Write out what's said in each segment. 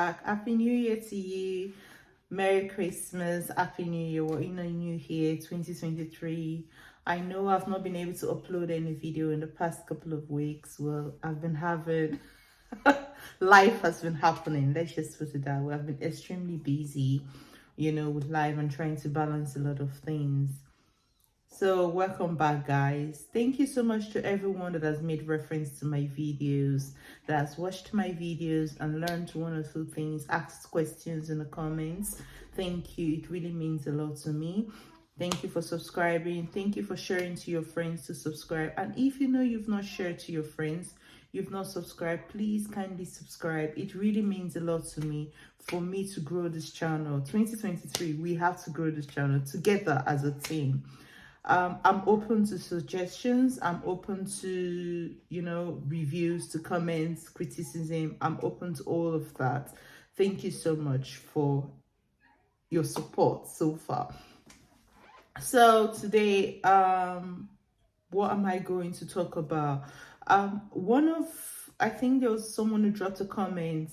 back. Happy New Year to you. Merry Christmas. Happy New Year. We're in a new year, 2023. I know I've not been able to upload any video in the past couple of weeks. Well, I've been having life has been happening. Let's just put it that way. I've been extremely busy, with life and trying to balance a lot of things. So welcome back, guys. Thank you so much to everyone that has made reference to my videos, that has watched my videos and learned one or two things, asked questions in the comments. Thank you. It really means a lot to me. Thank you for subscribing. Thank you for sharing to your friends to subscribe. And if you know you've not shared to your friends, you've not subscribed, please kindly subscribe. It really means a lot to me for me to grow this channel. 2023, we have to grow this channel together as a team. I'm open to suggestions. I'm open to, reviews, to comments, criticism. I'm open to all of that. Thank you so much for your support so far. So today, what am I going to talk about? I think there was someone who dropped a comment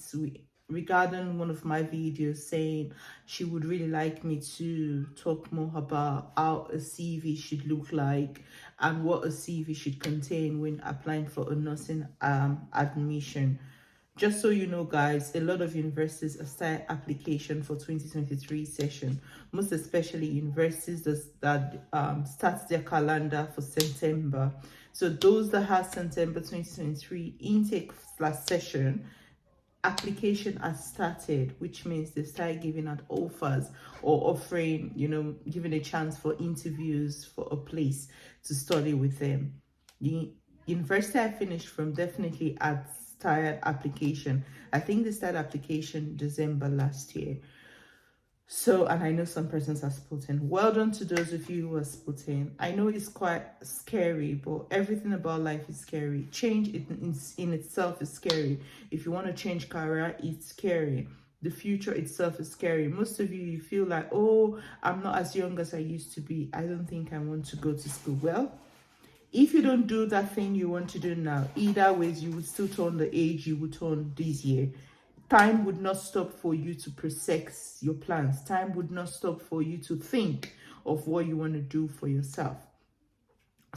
regarding one of my videos saying she would really like me to talk more about how a CV should look like and what a CV should contain when applying for a nursing admission. Just so you know, guys, a lot of universities have started application for 2023 session, most especially universities that start their calendar for September. So those that have September 2023 intake session, application has started, which means they started giving out offers or offering, giving a chance for interviews for a place to study with them. The university I finished from definitely had started application. I think they started application December last year. So, and I know some persons have spoken. Well done to those of you who are spoken. I know it's quite scary, but everything about life is scary. Change in itself is scary. If you want to change career, it's scary. The future itself is scary. Most of you feel like, oh, I'm not as young as I used to be. I don't think I want to go to school. Well, if you don't do that thing you want to do now, either ways, you would still turn the age you would turn this year. Time would not stop for you to process your plans. Time would not stop for you to think of what you want to do for yourself.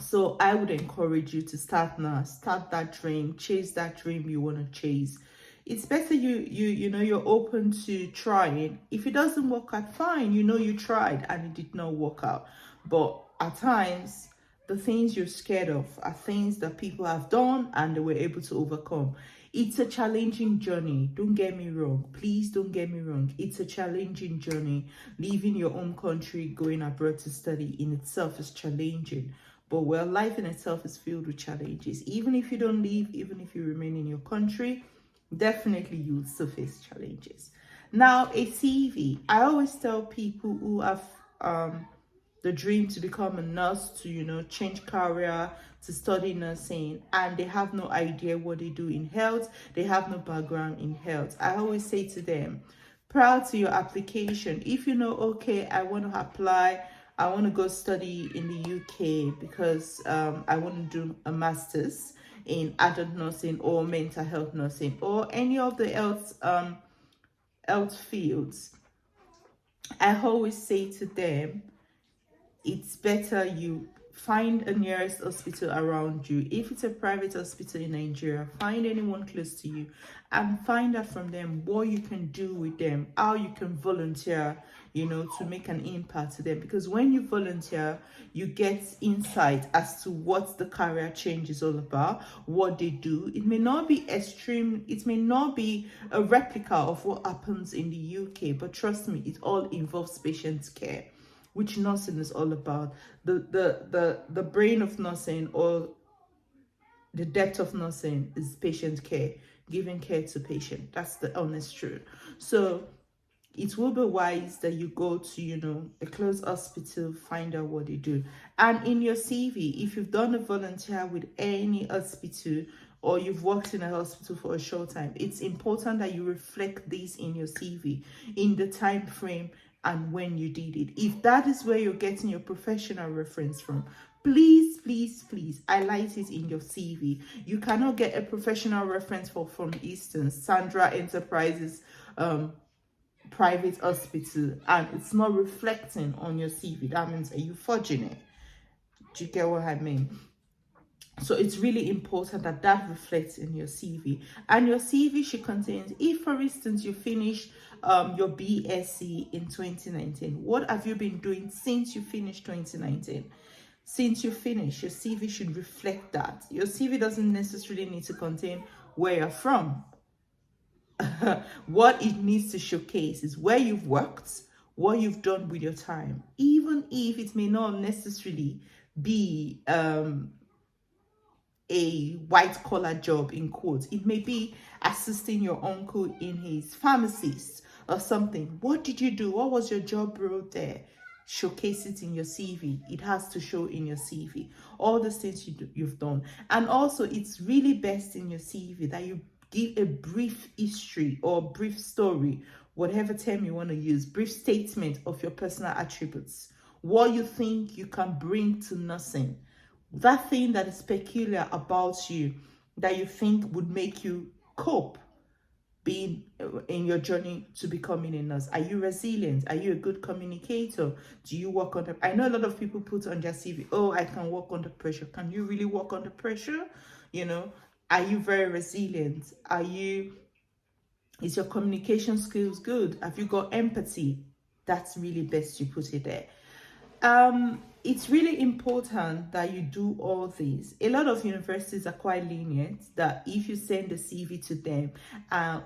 So I would encourage you to start now. Start that dream. Chase that dream you want to chase. It's better you're open to trying. If it doesn't work out, fine. You tried and it did not work out. But at times, the things you're scared of are things that people have done and they were able to overcome. It's a challenging journey. Don't get me wrong. Please don't get me wrong. It's a challenging journey. Leaving your own country, going abroad to study in itself is challenging. But well, life in itself is filled with challenges. Even if you don't leave, even if you remain in your country, definitely you will still face challenges. Now, a CV. I always tell people who have the dream to become a nurse, to change career, to study nursing, and they have no idea what they do in health, they have no background in health. I always say to them, prior to your application, if okay, I want to apply, I want to go study in the UK because I want to do a master's in adult nursing or mental health nursing or any of the health fields, I always say to them, it's better you find a nearest hospital around you. If it's a private hospital in Nigeria, find anyone close to you and find out from them what you can do with them, how you can volunteer, to make an impact to them. Because when you volunteer, you get insight as to what the career change is all about, what they do. It may not be extreme, it may not be a replica of what happens in the UK, but trust me, it all involves patient care, which nursing is all about. The brain of nursing, or the depth of nursing, is patient care, giving care to patient. That's the honest truth. So it will be wise that you go to, a close hospital, find out what they do. And in your CV, if you've done a volunteer with any hospital or you've worked in a hospital for a short time, it's important that you reflect this in your CV, in the time frame and when you did it. If that is where you're getting your professional reference from, please highlight it in your CV. You cannot get a professional reference from instance, Sandra Enterprises private hospital and it's not reflecting on your CV, that means are you forging it? Do you get what I mean? So it's really important that that reflects in your CV, and your CV should contain, if for instance you finished your BSc in 2019, what have you been doing since you finished 2019? Since you finished, your CV should reflect that. Your CV doesn't necessarily need to contain where you're from. What it needs to showcase is where you've worked, what you've done with your time, even if it may not necessarily be a white collar job in quotes. It may be assisting your uncle in his pharmacist or something. What did you do? What was your job role there? Showcase it in your CV. It has to show in your CV all the things you've done. And also, it's really best in your CV that you give a brief history or brief story, whatever term you want to use, brief statement of your personal attributes, what you think you can bring to nursing, that thing that is peculiar about you that you think would make you cope being in your journey to becoming a nurse. Are you resilient? Are you a good communicator? Do you work under, I know a lot of people put on their CV, oh, I can work under pressure. Can you really work under pressure? You know, are you very resilient? Is your communication skills good? Have you got empathy? That's really best you put it there. It's really important that you do all these. A lot of universities are quite lenient that if you send a CV to them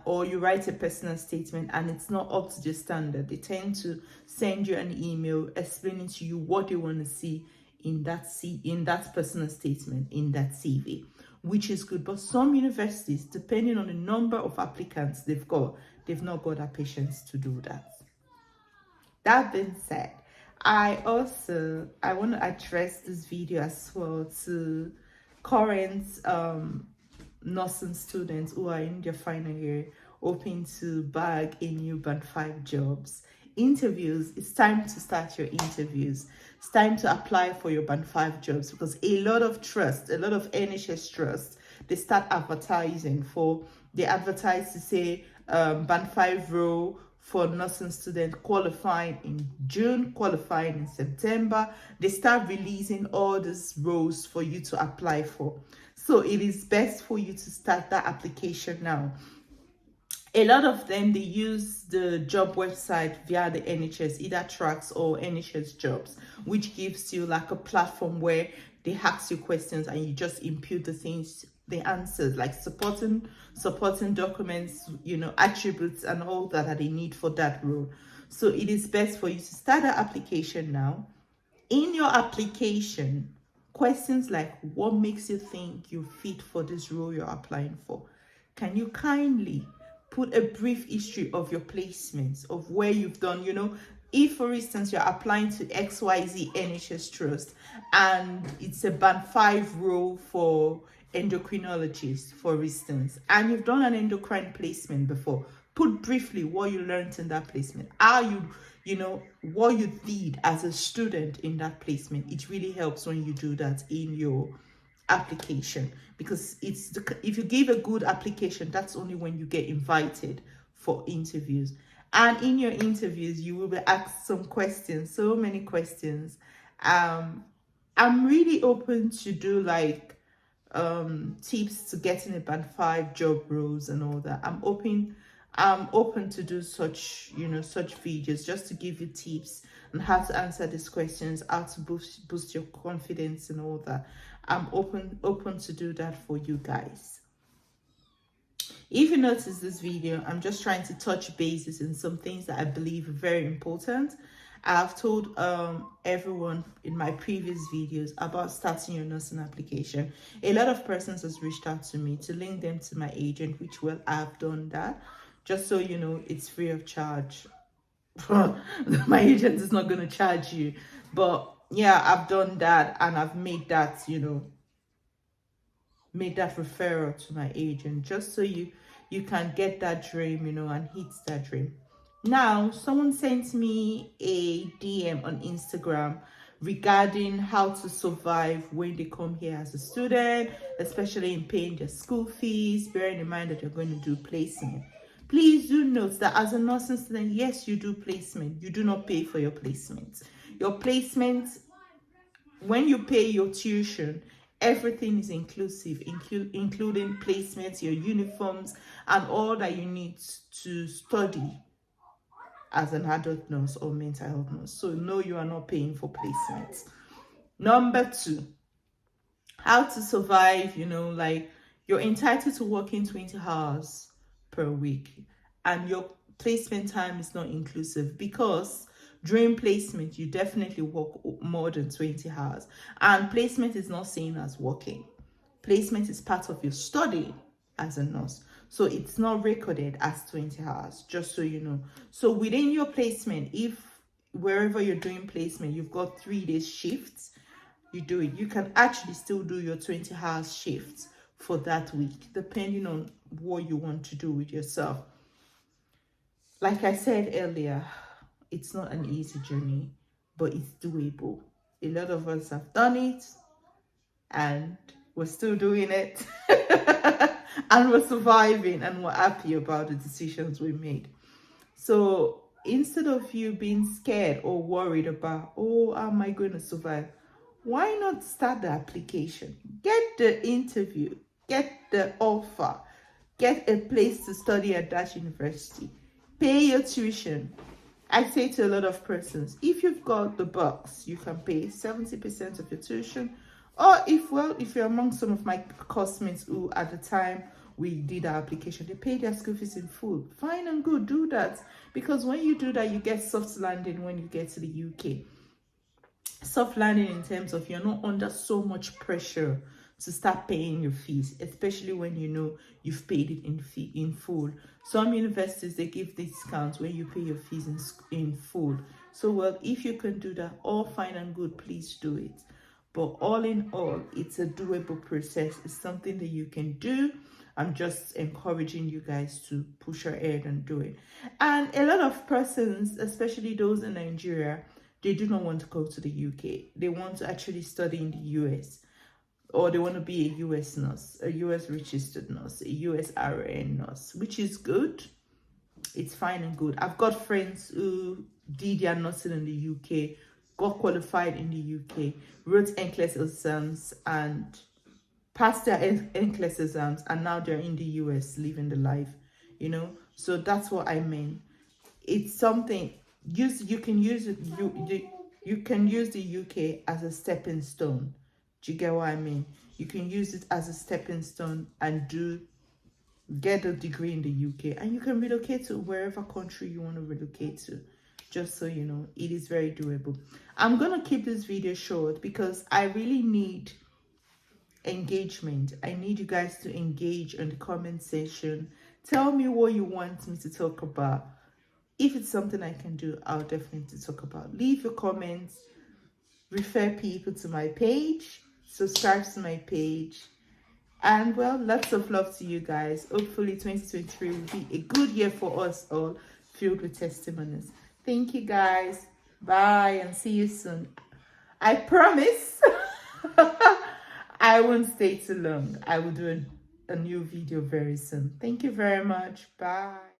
or you write a personal statement and it's not up to the standard, they tend to send you an email explaining to you what they want to see in that personal statement, in that CV, which is good. But some universities, depending on the number of applicants they've not got that patience to do that. That being said, I want to address this video as well to current nursing students who are in their final year, hoping to bag a new band 5 jobs. Interviews, it's time to start your interviews. It's time to apply for your band 5 jobs, because a lot of NHS trust, they start advertising for, they advertise to say band 5 role for nursing students qualifying in June, qualifying in September. They start releasing all these roles for you to apply for. So it is best for you to start that application now. A lot of them, they use the job website via the NHS, either Tracks or NHS Jobs, which gives you like a platform where they ask you questions and you just input the answers, like supporting documents, attributes and all that they need for that role. So it is best for you to start an application now. In your application, questions like, what makes you think you fit for this role you're applying for? Can you kindly put a brief history of your placements, of where you've done, if for instance you're applying to XYZ NHS Trust and it's a band 5 role for endocrinologist, for instance, and you've done an endocrine placement before, put briefly what you learned in that placement, how what you did as a student in that placement. It really helps when you do that in your application, because if you give a good application, that's only when you get invited for interviews. And in your interviews, you will be asked some questions, so many questions. I'm really open to do like tips to getting a band 5 job roles and all that. I'm open to do such videos just to give you tips on how to answer these questions, how to boost your confidence and all that. I'm open to do that for you guys. If you notice this video, I'm just trying to touch bases in some things that I believe are very important. I've told everyone in my previous videos about starting your nursing application. A lot of persons has reached out to me to link them to my agent, which I've done that. Just so you know, it's free of charge. My agent is not going to charge you, but yeah, I've done that and I've made that referral to my agent, just so you can get that dream, and hit that dream. Now, someone sent me a DM on Instagram regarding how to survive when they come here as a student, especially in paying their school fees, bearing in mind that you're going to do placement. Please do note that as a nursing student, yes, you do placement. You do not pay for your placement. Your placement, when you pay your tuition, everything is inclusive, including placements, your uniforms, and all that you need to study as an adult nurse or mental health nurse. So no, you are not paying for placements. Number two, how to survive, like you're entitled to working 20 hours per week, and your placement time is not inclusive, because during placement you definitely work more than 20 hours, and placement is not seen as working. Placement is part of your study as a nurse, so it's not recorded as 20 hours, just so you know. So within your placement, if wherever you're doing placement you've got 3 days shifts, you do it, you can actually still do your 20 hours shifts for that week, depending on what you want to do with yourself. Like I said earlier, it's not an easy journey, but it's doable. A lot of us have done it, and we're still doing it. And we're surviving, and we're happy about the decisions we made. So instead of you being scared or worried about, oh, how am I going to survive? Why not start the application? Get the interview, get the offer, get a place to study at that university, pay your tuition. I say to a lot of persons, if you've got the bucks, you can pay 70% of your tuition. Or if you're among some of my classmates who at the time we did our application, they pay their school fees in full. Fine and good, do that. Because when you do that, you get soft landing when you get to the UK. Soft landing in terms of you're not under so much pressure to start paying your fees, especially when you know you've paid it in full. Some universities, they give discounts when you pay your fees in full. So well, if you can do that, all fine and good, please do it. But all in all, it's a doable process. It's something that you can do. I'm just encouraging you guys to push ahead and do it. And a lot of persons, especially those in Nigeria, they do not want to go to the UK. They want to actually study in the US, or they want to be a US nurse, a US registered nurse, a US RN nurse, which is good. It's fine and good. I've got friends who did their nursing in the UK, got qualified in the UK, wrote NCLEX exams and passed their NCLEX exams, and now they're in the US living the life, So that's what I mean. It's something, you can use it, you can use the UK as a stepping stone. Do you get what I mean? You can use it as a stepping stone and get a degree in the UK, and you can relocate to wherever country you want to relocate to. Just so you know, it is very doable. I'm gonna keep this video short because I really need engagement. I need you guys to engage in the comment section. Tell me what you want me to talk about. If it's something I can do, I'll definitely talk about. Leave your comments, refer people to my page, subscribe to my page, and well, lots of love to you guys. Hopefully 2023 will be a good year for us all, filled with testimonies. Thank you guys. Bye, and see you soon. I promise I won't stay too long. I will do a new video very soon. Thank you very much. Bye.